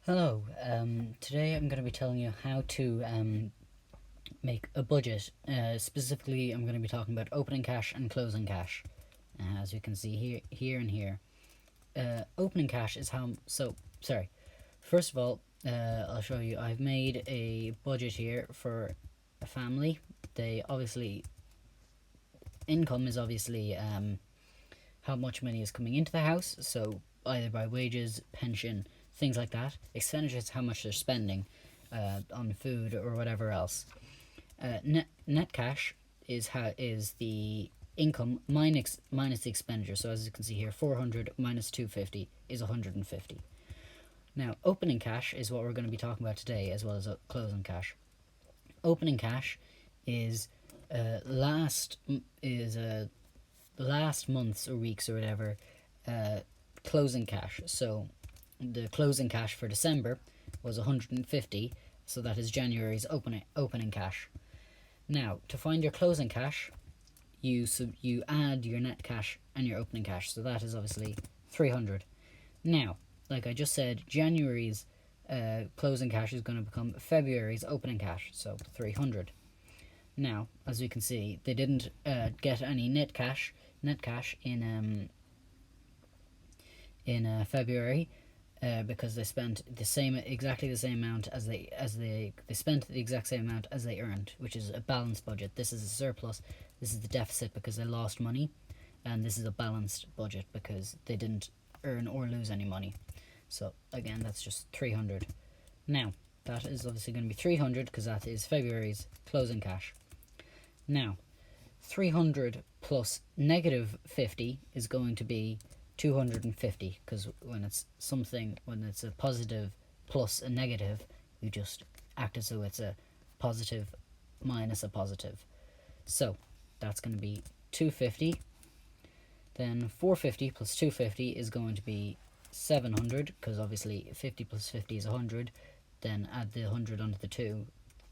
Hello, today I'm going to be telling you how to make a budget. Specifically, I'm going to be talking about opening cash and closing cash. As you can see here, and here. Opening cash is sorry. First of all, I'll show you. I've made a budget here for a family. Income is obviously how much money is coming into the house, so either by wages, pension, things like that. Expenditure is how much they're spending on food or whatever else. Net cash is the income minus the expenditure. So as you can see here, 400 minus 250 is 150. Now, opening cash is what we're going to be talking about today, as well as closing cash. Opening cash is last month's or weeks or whatever closing cash. So the closing cash for December was 150, so that is January's opening cash. Now, to find your closing cash, you add your net cash and your opening cash, so that is obviously 300. Now, like I just said, January's closing cash is going to become February's opening cash, so 300. Now, as you can see, they didn't get any net cash in February because they spent exactly the same amount as they spent the exact same amount as they earned, which is a balanced budget. This is a surplus. This is the deficit because they lost money, and this is a balanced budget because they didn't earn or lose any money. So again, that's just 300. Now, that is obviously going to be 300 because that is February's closing cash. Now, 300 plus negative 50 is going to be 250, because when it's a positive plus a negative, you just act as though it's a positive minus a positive. So that's going to be 250. Then 450 plus 250 is going to be 700, because obviously 50 plus 50 is 100. Then add the 100 onto the 2.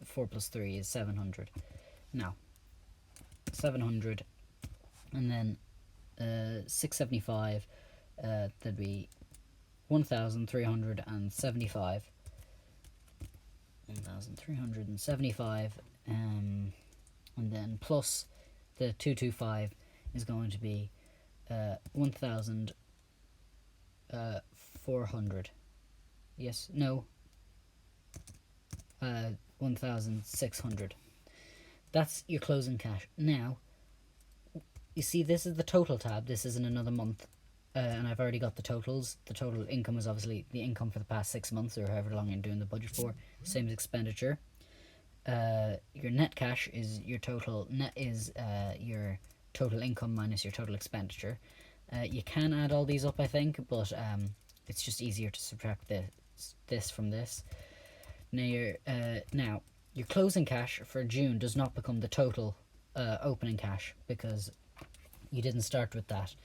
4 plus 3 is 700. Now, 700, and then 675, that'd be 1,375. 1,375, and then plus the 225 is going to be 1,400. Yes, no. 1,600. That's your closing cash. Now, you see, this is the total tab. This isn't another month, and I've already got the totals. The total income is obviously the income for the past 6 months, or however long you're doing the budget for. Same as expenditure. Your net cash is your total. Your total income minus your total expenditure. You can add all these up, I think, but it's just easier to subtract this from this. Now, your closing cash for June does not become the total opening cash because you didn't start with that.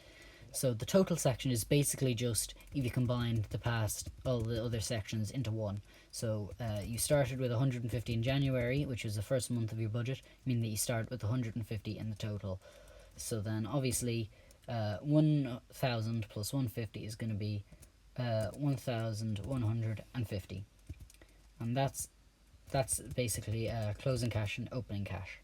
So the total section is basically just if you combine all the other sections into one. So you started with 150 in January, which was the first month of your budget, meaning that you start with 150 in the total. So then obviously 1,000 plus 150 is going to be 1,150. And that's basically closing cash and opening cash.